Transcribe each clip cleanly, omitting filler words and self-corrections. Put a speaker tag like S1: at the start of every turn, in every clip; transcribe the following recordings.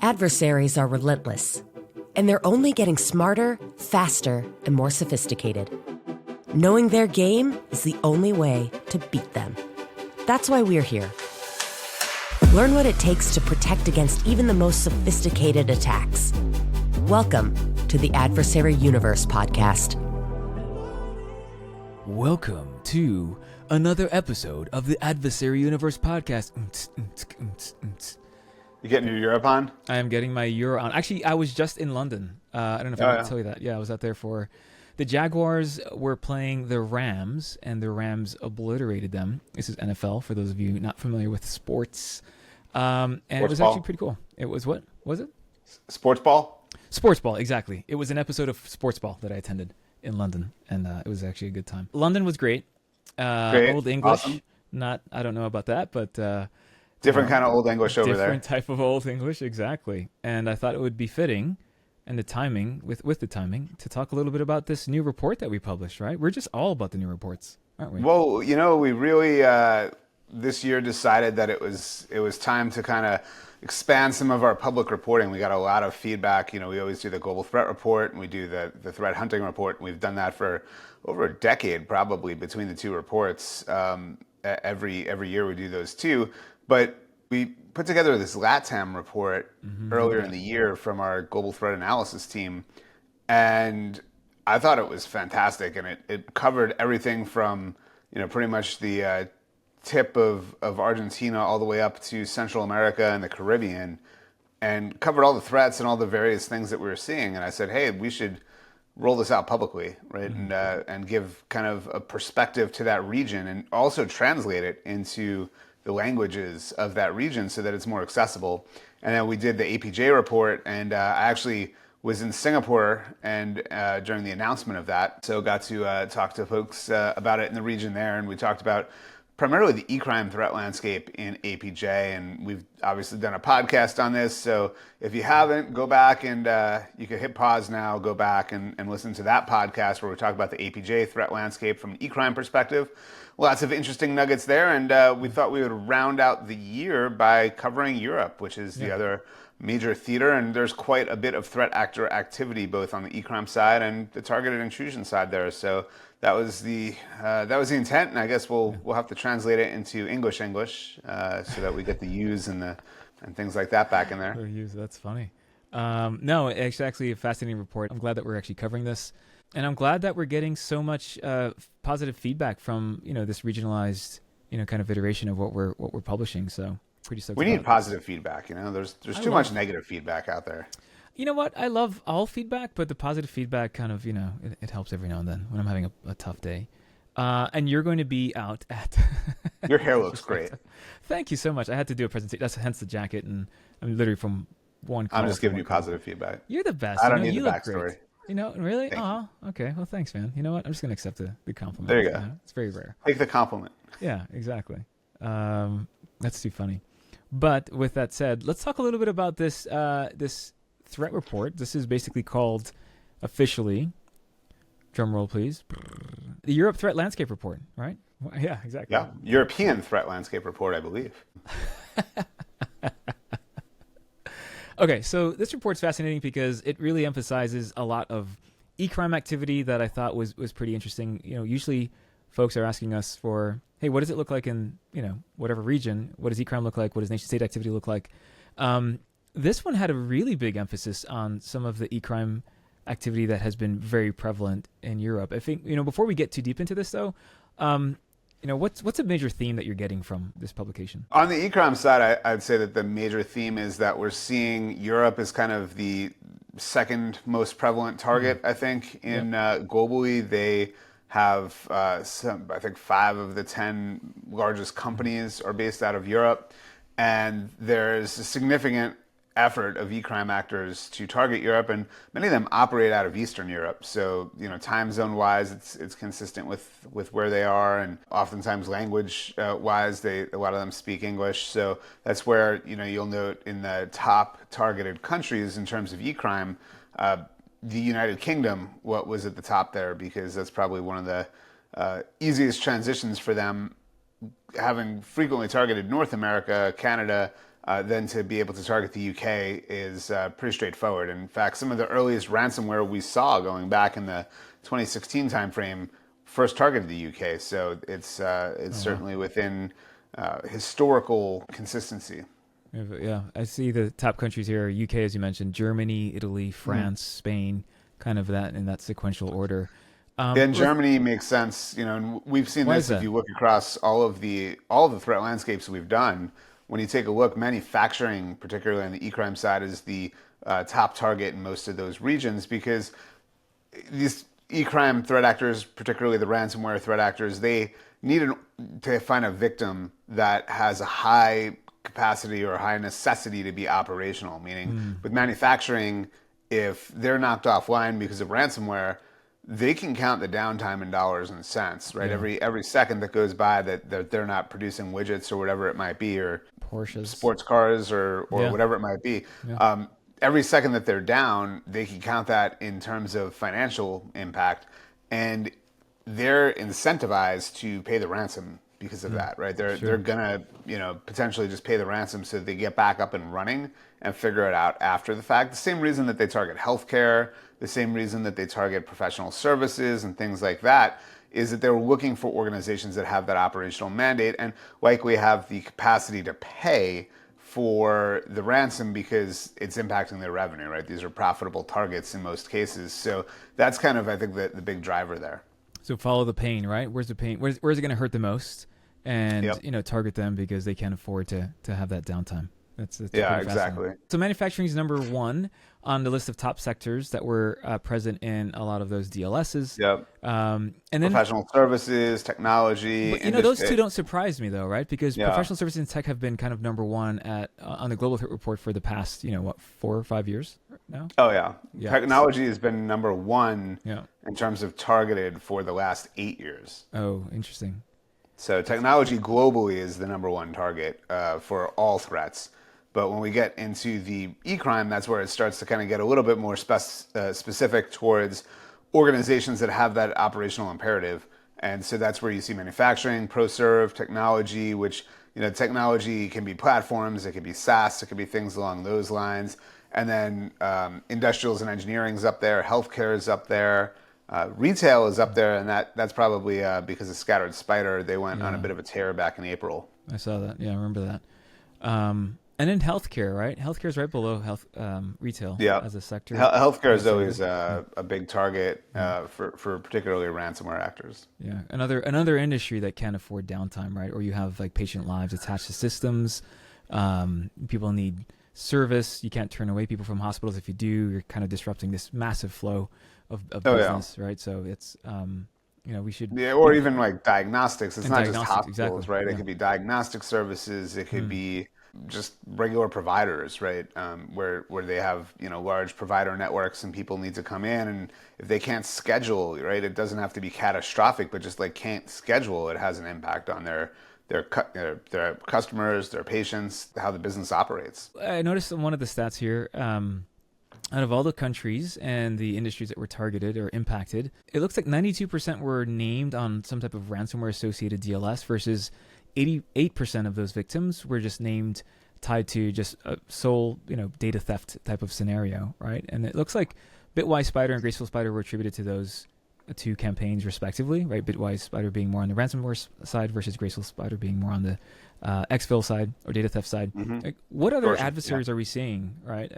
S1: Adversaries are relentless, and they're only getting smarter, faster, and more sophisticated. Knowing their game is the only way to beat them. That's why we're here. Learn what it takes to protect against even the most sophisticated attacks. Welcome to the Adversary Universe podcast.
S2: Welcome to another episode of the Adversary Universe podcast.
S3: You getting your Europe on?
S2: I am getting my Euro on. Actually, I was just in London. I don't know if I can tell you that. Yeah, I was out there for the Jaguars were playing the Rams, and the Rams obliterated them. This is NFL, for those of you not familiar with sports. And it was actually pretty cool. It was, what was it?
S3: Sports ball?
S2: Sports ball, exactly. It was an episode of Sports Ball that I attended in London, and it was actually a good time. London was great. Old English. Awesome. I don't know about that, but...
S3: different kind of Old English over there.
S2: Different type of Old English, exactly. And I thought it would be fitting, and the timing, with the timing, to talk a little bit about this new report that we published, right? We're just all about the new reports, aren't we?
S3: Well, you know, we really, this year decided that it was time to kind of expand some of our public reporting. We got a lot of feedback. You know, we always do the global threat report, and we do the threat hunting report. And we've done that for over a decade, probably, between the two reports. Every year we do those two. But we put together this LATAM report earlier in the year from our global threat analysis team, and I thought it was fantastic. And it covered everything from, you know, pretty much the tip of Argentina all the way up to Central America and the Caribbean, and covered all the threats and all the various things that we were seeing. And I said, hey, we should roll this out publicly, right? And give kind of a perspective to that region, and also translate it into the languages of that region so that it's more accessible. And then we did the APJ report, and I actually was in Singapore and during the announcement of that, so got to talk to folks about it in the region there, and we talked about primarily the eCrime threat landscape in APJ, and we've obviously done a podcast on this, so if you haven't, go back and you can hit pause now, go back and listen to that podcast where we talk about the APJ threat landscape from an eCrime perspective. Lots of interesting nuggets there, and we thought we would round out the year by covering Europe, which is the other major theater, and there's quite a bit of threat actor activity both on the eCrime side and the targeted intrusion side there. So that was the intent, and I guess we'll have to translate it into English so that we get the U's and things like that back in there.
S2: U's, that's funny. No, it's actually a fascinating report. I'm glad that we're actually covering this. And I'm glad that we're getting so much positive feedback from, you know, this regionalized, you know, kind of iteration of what we're publishing. So pretty stoked.
S3: We need positive feedback. You know, there's too much negative feedback out there.
S2: You know what? I love all feedback, but the positive feedback kind of, you know, it helps every now and then when I'm having a tough day. And you're going to be out at.
S3: Your hair looks great.
S2: Thank you so much. I had to do a presentation. That's hence the jacket, and I'm literally from one.
S3: I'm just giving you positive feedback.
S2: You're the best.
S3: I don't need the backstory.
S2: Great. You know, really? Oh, okay. Well, thanks, man. You know what? I'm just going to accept the compliment.
S3: There you go.
S2: It's very rare.
S3: Take the compliment.
S2: Yeah, exactly. That's too funny. But with that said, let's talk a little bit about this this threat report. This is basically called, officially, drum roll please, the Europe Threat Landscape Report, right? Yeah, exactly.
S3: Yeah, European Threat Landscape Report, I believe.
S2: Okay, so this report's fascinating because it really emphasizes a lot of eCrime activity that I thought was pretty interesting. You know, usually folks are asking us for, hey, what does it look like in, you know, whatever region? What does eCrime look like? What does nation-state activity look like? This one had a really big emphasis on some of the eCrime activity that has been very prevalent in Europe. I think, you know, before we get too deep into this, though, you know, what's a major theme that you're getting from this publication?
S3: On the eCrime side, I'd say that the major theme is that we're seeing Europe as kind of the second most prevalent target, I think, in globally. They have, I think 5 of the 10 largest companies are based out of Europe. And there's a significant effort of eCrime actors to target Europe, and many of them operate out of Eastern Europe. So, you know, time zone wise, it's consistent with where they are, and oftentimes language wise, a lot of them speak English. So that's where, you know, you'll note in the top targeted countries in terms of eCrime, the United Kingdom was at the top there, because that's probably one of the easiest transitions for them, having frequently targeted North America, Canada, then to be able to target the UK is pretty straightforward. In fact, some of the earliest ransomware we saw going back in the 2016 timeframe first targeted the UK. So it's certainly within historical consistency.
S2: Yeah, I see the top countries here: UK, as you mentioned, Germany, Italy, France, Spain, kind of that in that sequential order.
S3: And Germany makes sense, and we've seen this if you look across all of the threat landscapes we've done. When you take a look, manufacturing, particularly on the eCrime side, is the top target in most of those regions because these eCrime threat actors, particularly the ransomware threat actors, they need to find a victim that has a high capacity or high necessity to be operational. Meaning, with manufacturing, if they're knocked offline because of ransomware, they can count the downtime in dollars and cents, right? Yeah. Every second that goes by that they're not producing widgets or whatever it might be, or
S2: Porsches,
S3: sports cars, or whatever it might be. Yeah. Every second that they're down, they can count that in terms of financial impact, and they're incentivized to pay the ransom because of that, right? They're gonna potentially just pay the ransom so they get back up and running and figure it out after the fact. The same reason that they target healthcare, the same reason that they target professional services and things like that, is that they're looking for organizations that have that operational mandate and likely have the capacity to pay for the ransom because it's impacting their revenue, right? These are profitable targets in most cases. So that's kind of, I think, the big driver there.
S2: So follow the pain, right? Where's the pain? Where's it going to hurt the most? And target them because they can't afford to have that downtime. That's
S3: exactly.
S2: So manufacturing is number one on the list of top sectors that were present in a lot of those DLSs.
S3: Yep.
S2: And then
S3: professional services, technology.
S2: But, those two don't surprise me though, right? Because professional services and tech have been kind of number one on the Global Threat Report for the past, 4 or 5 years now.
S3: Oh yeah. Technology has been number one in terms of targeted for the last 8 years.
S2: Oh, interesting.
S3: So technology globally is the number one target for all threats. But when we get into the eCrime, that's where it starts to kind of get a little bit more specific towards organizations that have that operational imperative. And so that's where you see manufacturing, ProServe, technology, which, technology can be platforms, it could be SaaS, it could be things along those lines. And then industrials and engineering is up there, healthcare is up there. Retail is up there, and that's probably because of Scattered Spider. They went on a bit of a tear back in April.
S2: I saw that. Yeah, I remember that. And then healthcare, right? Healthcare is right below retail as a sector.
S3: Healthcare is always a big target for particularly ransomware actors.
S2: Yeah, another industry that can't afford downtime, right? Or you have like patient lives attached to systems. People need service. You can't turn away people from hospitals. If you do, you're kind of disrupting this massive flow of business, right? So it's we should
S3: or even like diagnostics. It's not just hospitals,
S2: exactly.
S3: right? It could be diagnostic services. It could be just regular providers, right? Where they have large provider networks and people need to come in, and if they can't schedule, right, it doesn't have to be catastrophic, but just like can't schedule, it has an impact on their customers, their patients, how the business operates.
S2: I noticed in one of the stats here, out of all the countries and the industries that were targeted or impacted, it looks like 92% were named on some type of ransomware-associated DLS versus 88% of those victims were just named tied to just a sole, data theft type of scenario, right? And it looks like Bitwise Spider and Graceful Spider were attributed to those two campaigns respectively, right? Bitwise Spider being more on the ransomware side versus Graceful Spider being more on the exfil side or data theft side.
S3: Mm-hmm.
S2: Like, what other adversaries are we seeing, right?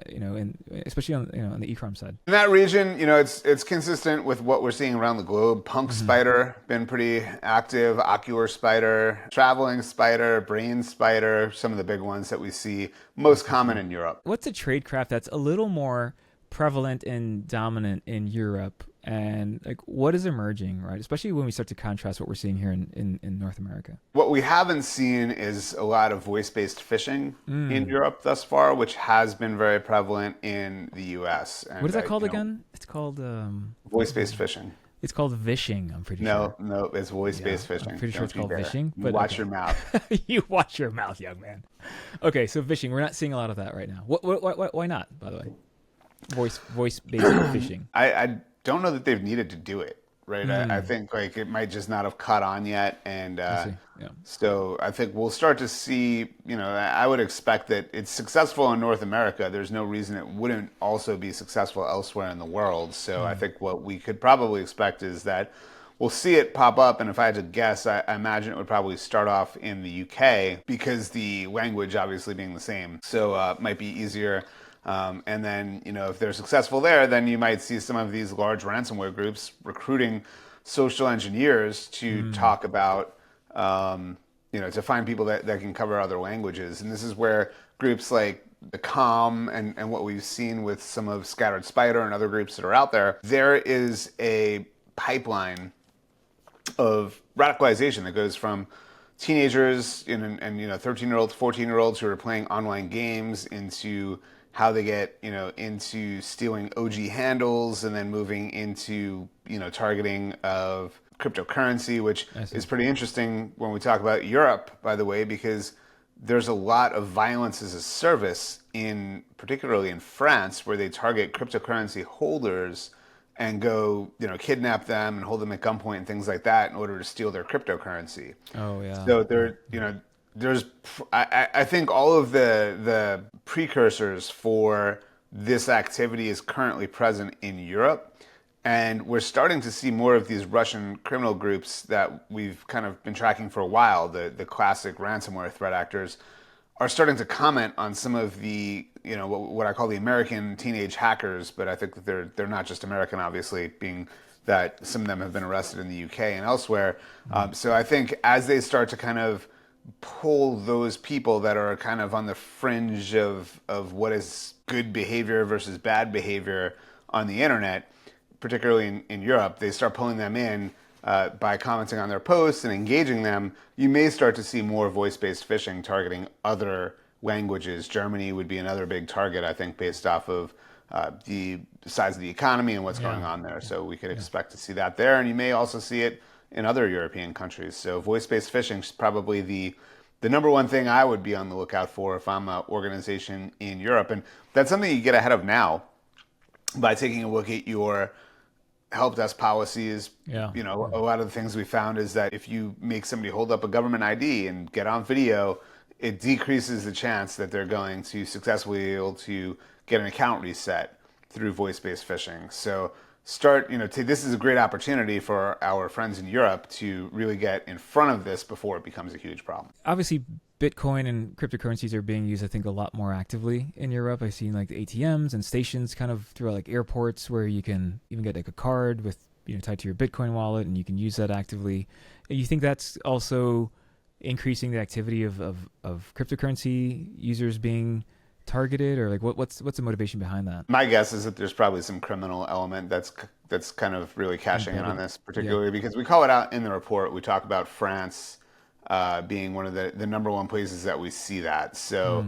S2: Especially on on the eCrime side.
S3: In that region, it's consistent with what we're seeing around the globe. Punk Spider been pretty active. Ocular Spider, Traveling Spider, Brain Spider, some of the big ones that we see most common in Europe.
S2: What's a tradecraft that's a little more prevalent and dominant in Europe? And what is emerging, right? Especially when we start to contrast what we're seeing here in North America.
S3: What we haven't seen is a lot of voice-based phishing in Europe thus far, which has been very prevalent in the U.S. And,
S2: what is that called again? It's called
S3: voice-based phishing.
S2: It's called vishing, I'm pretty sure.
S3: No, it's voice-based phishing.
S2: I'm pretty sure it's called vishing. But
S3: watch your mouth.
S2: You watch your mouth, young man. Okay, so vishing. We're not seeing a lot of that right now. Why not, by the way? Voice-based phishing.
S3: I don't know that they've needed to do it. right? I think like it might just not have caught on yet, and
S2: I see. Yeah.
S3: so I think we'll start to see. I would expect that it's successful in North America. There's no reason it wouldn't also be successful elsewhere in the world. So I think what we could probably expect is that we'll see it pop up, and if I had to guess, I imagine it would probably start off in the UK because the language obviously being the same, so it might be easier. And then, if they're successful there, then you might see some of these large ransomware groups recruiting social engineers to talk about, to find people that can cover other languages. And this is where groups like the COM and what we've seen with some of Scattered Spider and other groups that are out there, there is a pipeline of radicalization that goes from teenagers and 13-year-olds, 14-year-olds who are playing online games into how they get, into stealing OG handles and then moving into, targeting of cryptocurrency, which is pretty interesting when we talk about Europe, by the way, because there's a lot of violence as a service particularly in France, where they target cryptocurrency holders and go, kidnap them and hold them at gunpoint and things like that in order to steal their cryptocurrency.
S2: Oh yeah.
S3: So I think all of the precursors for this activity is currently present in Europe, and we're starting to see more of these Russian criminal groups that we've kind of been tracking for a while. The classic ransomware threat actors are starting to comment on some of the, what I call the American teenage hackers, but I think that they're not just American, obviously, being that some of them have been arrested in the UK and elsewhere. So I think as they start to kind of pull those people that are kind of on the fringe of what is good behavior versus bad behavior on the internet, particularly in Europe, they start pulling them in by commenting on their posts and engaging them. You may start to see more voice-based phishing targeting other languages. Germany would be another big target, I think, based off of the size of the economy and what's going on there. So we could expect to see that there, and you may also see it in other European countries. So voice-based phishing is probably the number one thing I would be on the lookout for if I'm an organization in Europe. And that's something you get ahead of now by taking a look at your help desk policies. A lot of the things we found is that if you make somebody hold up a government ID and get on video, it decreases the chance that they're going to successfully be able to get an account reset through voice-based phishing. So this is a great opportunity for our friends in Europe to really get in front of this before it becomes a huge problem.
S2: Obviously, Bitcoin and cryptocurrencies are being used, I think, a lot more actively in Europe. I've seen like the ATMs and stations kind of throughout like airports where you can even get like a card with, tied to your Bitcoin wallet, and you can use that actively. You think that's also increasing the activity of cryptocurrency users being targeted, or like what's the motivation behind that?
S3: My guess is that there's probably some criminal element that's kind of really cashing in on this, particularly because we call it out in the report. We talk about France being one of the number one places that we see that. So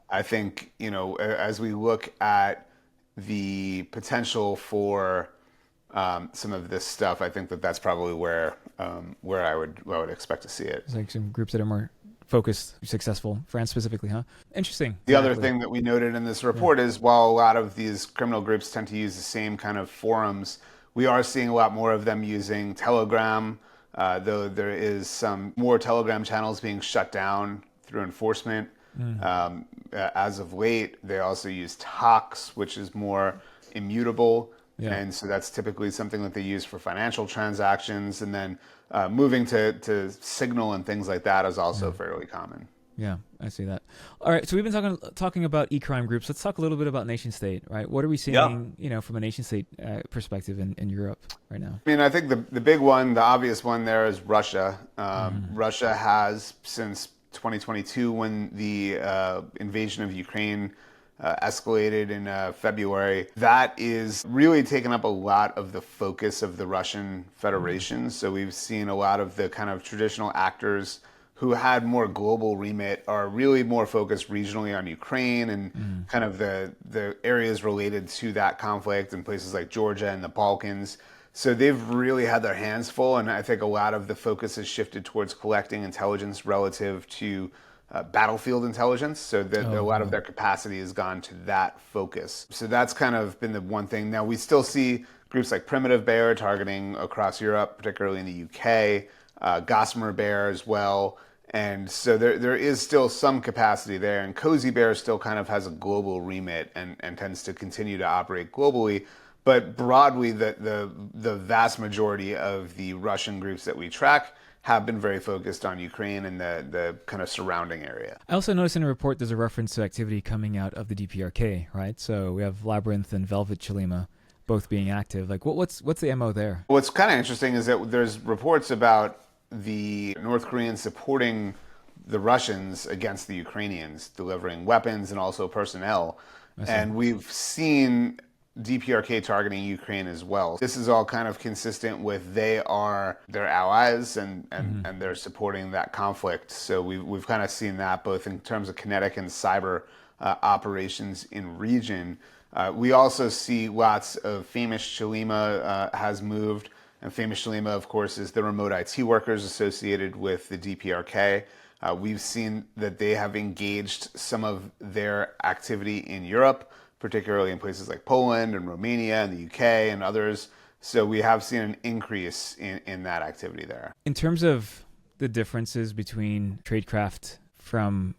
S3: I think, as we look at the potential for some of this stuff, I think that's probably where I would expect to see it.
S2: It's like some groups that are more focused, successful, France specifically, huh? Interesting.
S3: The other thing that we noted in this report is while a lot of these criminal groups tend to use the same kind of forums, we are seeing a lot more of them using Telegram, though there is some more Telegram channels being shut down through enforcement. As of late, they also use Tox, which is more immutable. And so that's typically something that they use for financial transactions. And then moving to Signal and things like that is also fairly common.
S2: Yeah, I see that. All right, so we've been talking about eCrime groups. Let's talk a little bit about nation state, right? What are we seeing, from a nation state perspective in Europe right now?
S3: I mean, I think the big one, the obvious one there is Russia. Russia has, since 2022, when the invasion of Ukraine escalated in February, that is really taken up a lot of the focus of the Russian Federation. So we've seen a lot of the kind of traditional actors who had more global remit are really more focused regionally on Ukraine and kind of the areas related to that conflict in places like Georgia and the Balkans. So they've really had their hands full, and I think a lot of the focus has shifted towards collecting intelligence relative to battlefield intelligence. So that a lot of their capacity has gone to that focus. So that's kind of been the one thing. Now we still see groups like Primitive Bear targeting across Europe, particularly in the UK, Gossamer Bear as well. And so there is still some capacity there. And Cozy Bear still kind of has a global remit and tends to continue to operate globally. But broadly, the vast majority of the Russian groups that we track have been very focused on Ukraine and the kind of surrounding area.
S2: I also noticed in the report there's a reference to activity coming out of the DPRK, right? So we have Labyrinth and Velvet Chelima both being active. Like, what's the MO there?
S3: What's kind of interesting is that there's reports about the North Koreans supporting the Russians against the Ukrainians, delivering weapons and also personnel. And we've seen DPRK targeting Ukraine as well. This is all kind of consistent with they are their allies and they're supporting that conflict. So we've kind of seen that both in terms of kinetic and cyber operations in region. We also see lots of Famous Chelima has moved. And Famous Chelima, of course, is the remote IT workers associated with the DPRK. We've seen that they have engaged some of their activity in Europe, particularly in places like Poland and Romania and the UK and others. So we have seen an increase in that activity there.
S2: In terms of the differences between tradecraft from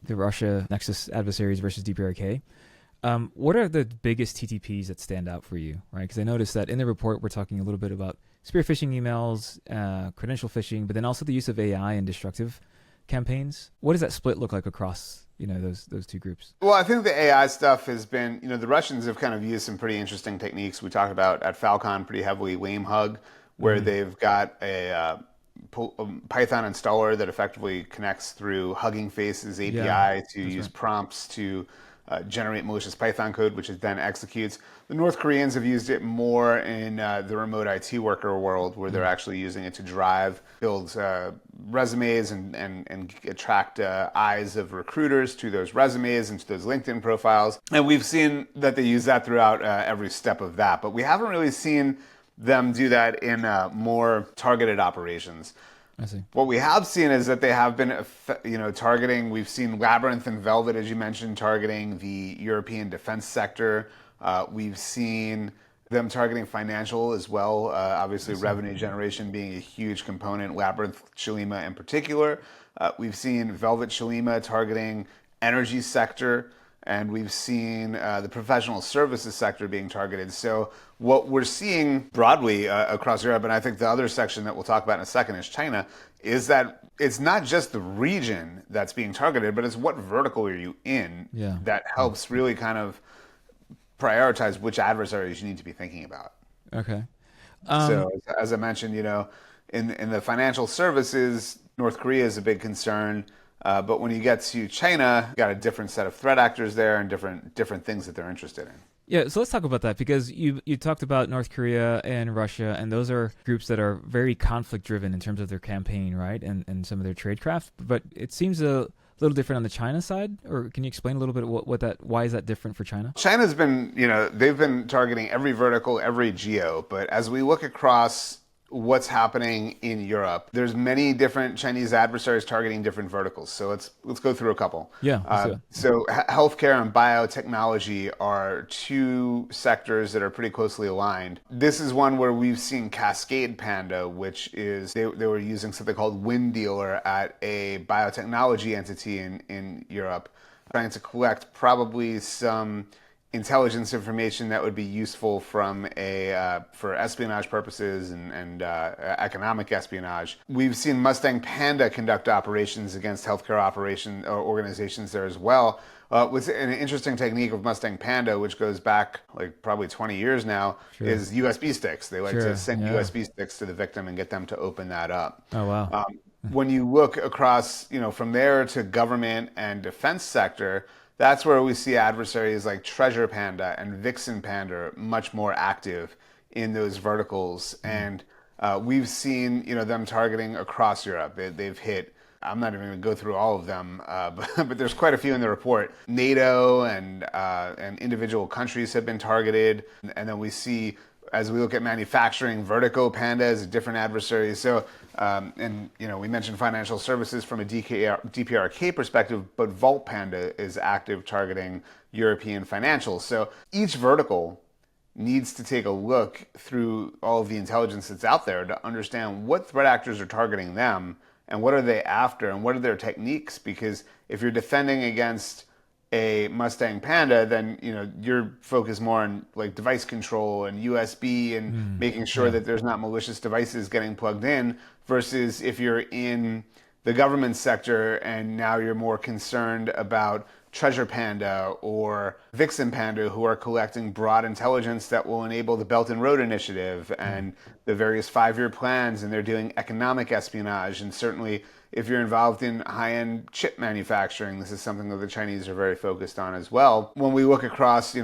S2: the Russia Nexus adversaries versus DPRK, what are the biggest TTPs that stand out for you, right? Because I noticed that in the report, we're talking a little bit about spear phishing emails, credential phishing, but then also the use of AI in destructive campaigns. What does that split look like across, those two groups?
S3: Well, I think the AI stuff has been, the Russians have kind of used some pretty interesting techniques. We talked about at Falcon pretty heavily Lame Hug, where they've got a Python installer that effectively connects through Hugging Face's API to use prompts to generate malicious Python code, which it then executes. The North Koreans have used it more in the remote IT worker world, where they're actually using it to build resumes and attract eyes of recruiters to those resumes and to those LinkedIn profiles. And we've seen that they use that throughout every step of that. But we haven't really seen them do that in more targeted operations.
S2: I see.
S3: What we have seen is that they have been, targeting. We've seen Labyrinth and Velvet, as you mentioned, targeting the European defense sector. We've seen them targeting financial as well. Obviously, revenue generation being a huge component. Labyrinth Chelima in particular. We've seen Velvet Chelima targeting energy sector. And we've seen the professional services sector being targeted. So what we're seeing broadly across Europe, and I think the other section that we'll talk about in a second is China, is that it's not just the region that's being targeted, but it's what vertical are you in that helps really kind of prioritize which adversaries you need to be thinking about.
S2: Okay.
S3: So as I mentioned, in the financial services, North Korea is a big concern. But when you get to China, you got a different set of threat actors there and different things that they're interested in.
S2: Yeah, so let's talk about that, because you talked about North Korea and Russia, and those are groups that are very conflict-driven in terms of their campaign, right, and some of their tradecraft. But it seems a little different on the China side, or can you explain a little bit why is that different for China?
S3: China's been, they've been targeting every vertical, every geo, but as we look across what's happening in Europe, there's many different Chinese adversaries targeting different verticals. So let's go through a couple.
S2: Yeah.
S3: So healthcare and biotechnology are two sectors that are pretty closely aligned. This is one where we've seen Cascade Panda, which is they were using something called Wind Dealer at a biotechnology entity in Europe, trying to collect probably some intelligence information that would be useful from for espionage purposes and economic espionage. We've seen Mustang Panda conduct operations against healthcare organizations there as well. What's an interesting technique of Mustang Panda, which goes back like probably 20 years now, is USB sticks. They like to send USB sticks to the victim and get them to open that up.
S2: Oh, wow.
S3: When you look across, from there to government and defense sector, that's where we see adversaries like Treasure Panda and Vixen Panda much more active in those verticals. And we've seen, them targeting across Europe. They've hit, I'm not even going to go through all of them, but there's quite a few in the report. NATO and individual countries have been targeted. And then we see as we look at manufacturing, Vertigo, Panda is a different adversary. So, and we mentioned financial services from a DPRK perspective, but Vault Panda is active targeting European financials. So each vertical needs to take a look through all of the intelligence that's out there to understand what threat actors are targeting them and what are they after and what are their techniques. Because if you're defending against a Mustang Panda, then you're focused more on like device control and USB and making sure that there's not malicious devices getting plugged in, versus if you're in the government sector and now you're more concerned about Treasure Panda or Vixen Panda, who are collecting broad intelligence that will enable the Belt and Road Initiative and the various 5-year plans, and they're doing economic espionage. And certainly if you're involved in high-end chip manufacturing, this is something that the Chinese are very focused on as well. When we look across,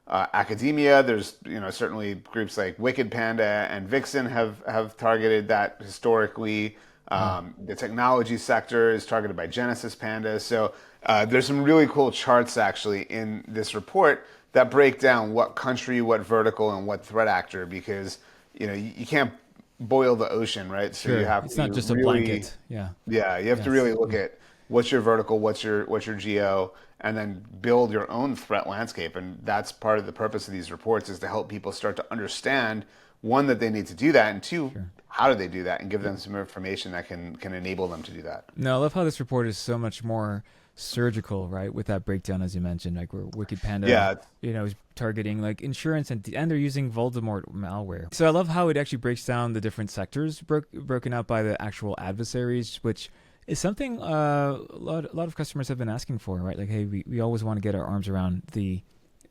S3: academia, there's certainly groups like Wicked Panda and Vixen have targeted that historically. The technology sector is targeted by Genesis Panda. So there's some really cool charts actually in this report that break down what country, what vertical, and what threat actor, because you can't boil the ocean, right? So
S2: Sure.
S3: you have
S2: It's
S3: to
S2: not just
S3: really,
S2: a blanket. Yeah.
S3: Yeah, you have to really look at what's your vertical, what's your geo, and then build your own threat landscape. And that's part of the purpose of these reports, is to help people start to understand, one, that they need to do that, and two, how do they do that, and give them some information that can enable them to do that.
S2: No, I love how this report is so much more surgical, right? With that breakdown, as you mentioned, like where Wicked Panda, is targeting like insurance and they're using Voldemort malware. So I love how it actually breaks down the different sectors broken out by the actual adversaries, which is something a lot of customers have been asking for, right? Like, hey, we always want to get our arms around the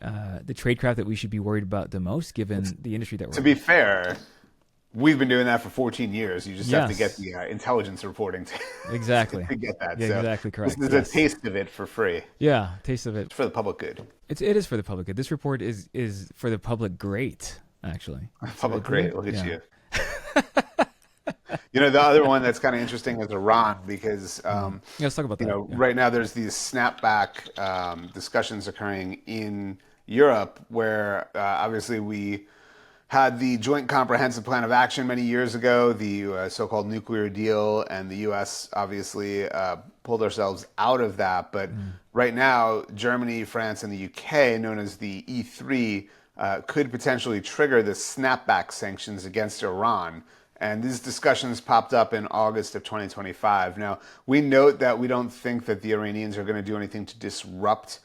S2: tradecraft that we should be worried about the most, given the industry that we're in.
S3: To be fair, we've been doing that for 14 years. You just have to get the intelligence reporting to get that.
S2: Yeah,
S3: so
S2: exactly correct.
S3: This is a taste of it for free.
S2: Yeah, taste of it.
S3: It's for the public good.
S2: It is for the public good. This report is for the public great, actually.
S3: Public great. Look at you. The other one that's kind of interesting is Iran, because
S2: let's talk about that.
S3: Right now there's these snapback discussions occurring in Europe, where obviously we had the Joint Comprehensive Plan of Action many years ago, the so-called nuclear deal, and the U.S. obviously pulled ourselves out of that. But right now, Germany, France, and the U.K., known as the E3, could potentially trigger the snapback sanctions against Iran. And these discussions popped up in August of 2025. Now, we note that we don't think that the Iranians are going to do anything to disrupt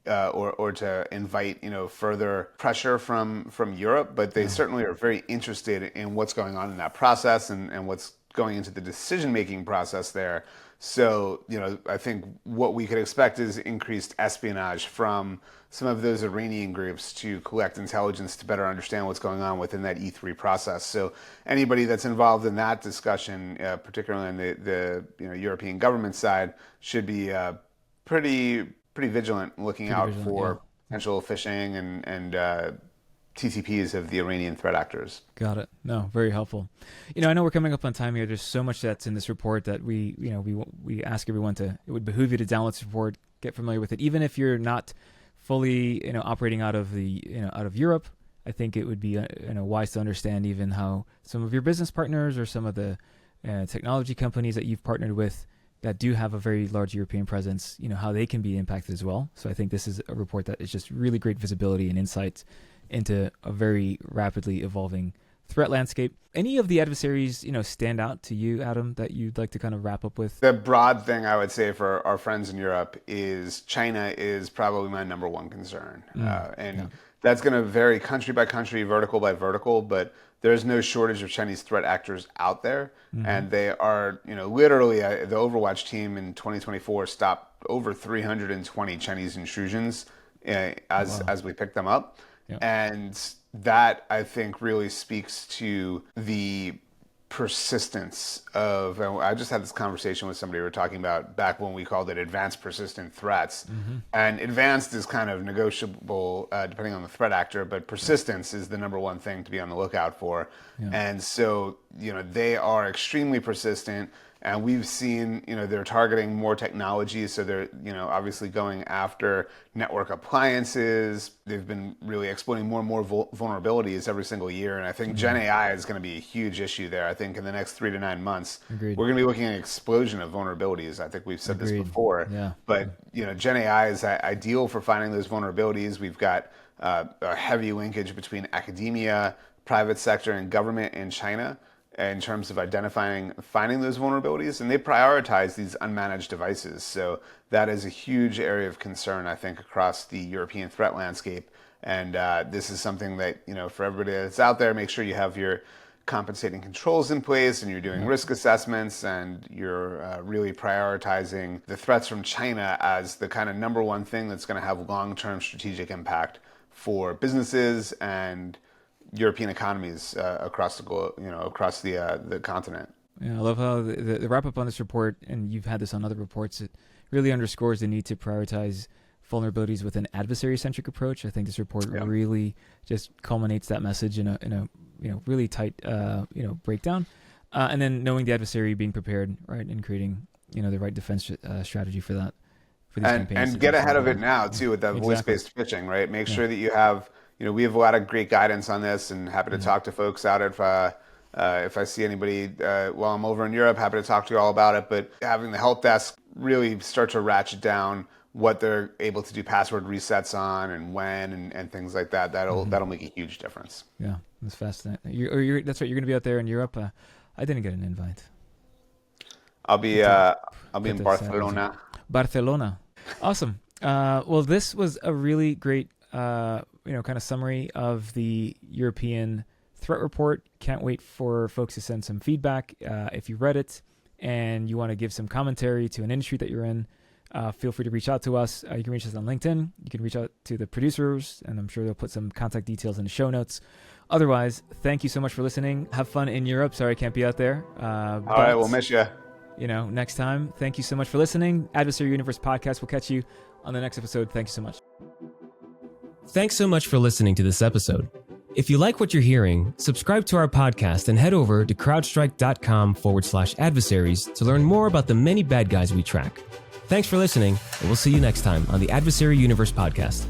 S3: or to invite further pressure from Europe, but they certainly are very interested in what's going on in that process and what's going into the decision-making process there. So, I think what we could expect is increased espionage from some of those Iranian groups to collect intelligence to better understand what's going on within that E3 process. So anybody that's involved in that discussion, particularly on the European government side, should be pretty vigilant, looking out for potential phishing and TTPs of the Iranian threat actors.
S2: Got it. No, very helpful. I know we're coming up on time here. There's so much that's in this report that we ask everyone to. It would behoove you to download this report, get familiar with it, even if you're not fully operating out of out of Europe. I think it would be wise to understand even how some of your business partners or some of the technology companies that you've partnered with that do have a very large European presence, how they can be impacted as well. So I think this is a report that is just really great visibility and insights into a very rapidly evolving threat landscape. Any of the adversaries, stand out to you, Adam, that you'd like to kind of wrap up with?
S3: The broad thing I would say for our friends in Europe is China is probably my number one concern. That's going to vary country by country, vertical by vertical, but there's no shortage of Chinese threat actors out there. And they are, literally the Overwatch team in 2024 stopped over 320 Chinese intrusions as we picked them up. Yep. And that, I think, really speaks to the persistence of, I just had this conversation with somebody we were talking about back when we called it advanced persistent threats. And advanced is kind of negotiable depending on the threat actor, but persistence is the number one thing to be on the lookout for. And so, they are extremely persistent. And we've seen, they're targeting more technology. So they're, obviously going after network appliances. They've been really exploiting more and more vulnerabilities every single year. And I think Gen AI is going to be a huge issue there. I think in the next 3 to 9 months,
S2: Agreed.
S3: we're going to be looking at an explosion of vulnerabilities. I think we've said
S2: Agreed.
S3: this before.
S2: Yeah.
S3: But, Gen AI is ideal for finding those vulnerabilities. We've got a heavy linkage between academia, private sector, and government in China in terms of finding those vulnerabilities, and they prioritize these unmanaged devices. So that is a huge area of concern, I think, across the European threat landscape. And this is something that, for everybody that's out there, make sure you have your compensating controls in place and you're doing risk assessments and you're really prioritizing the threats from China as the kind of number one thing that's going to have long-term strategic impact for businesses and European economies across the continent.
S2: Yeah, I love how the wrap up on this report, and you've had this on other reports, it really underscores the need to prioritize vulnerabilities with an adversary-centric approach. I think this report really just culminates that message in a really tight breakdown, and then knowing the adversary, being prepared, right, and creating the right defense strategy for that. For these campaigns
S3: and get ahead of it now too with that voice-based phishing, right? Make sure that you have. We have a lot of great guidance on this, and happy to talk to folks out if I see anybody while I'm over in Europe, happy to talk to you all about it. But having the help desk really start to ratchet down what they're able to do password resets on and when and things like that, that'll make a huge difference.
S2: Yeah, that's fascinating. That's right. You're going to be out there in Europe. I didn't get an invite.
S3: I'll be in Barcelona.
S2: Barcelona. Awesome. Well, this was a really great kind of summary of the European threat report. Can't wait for folks to send some feedback. If you read it and you want to give some commentary to an industry that you're in, feel free to reach out to us. You can reach us on LinkedIn. You can reach out to the producers, and I'm sure they'll put some contact details in the show notes. Otherwise, thank you so much for listening. Have fun in Europe. Sorry I can't be out there.
S3: All right, we'll miss you.
S2: Next time. Thank you so much for listening. Adversary Universe Podcast will catch you on the next episode. Thank you so much.
S4: Thanks so much for listening to this episode. If you like what you're hearing, subscribe to our podcast and head over to crowdstrike.com/adversaries to learn more about the many bad guys we track. Thanks for listening, and we'll see you next time on the Adversary Universe Podcast.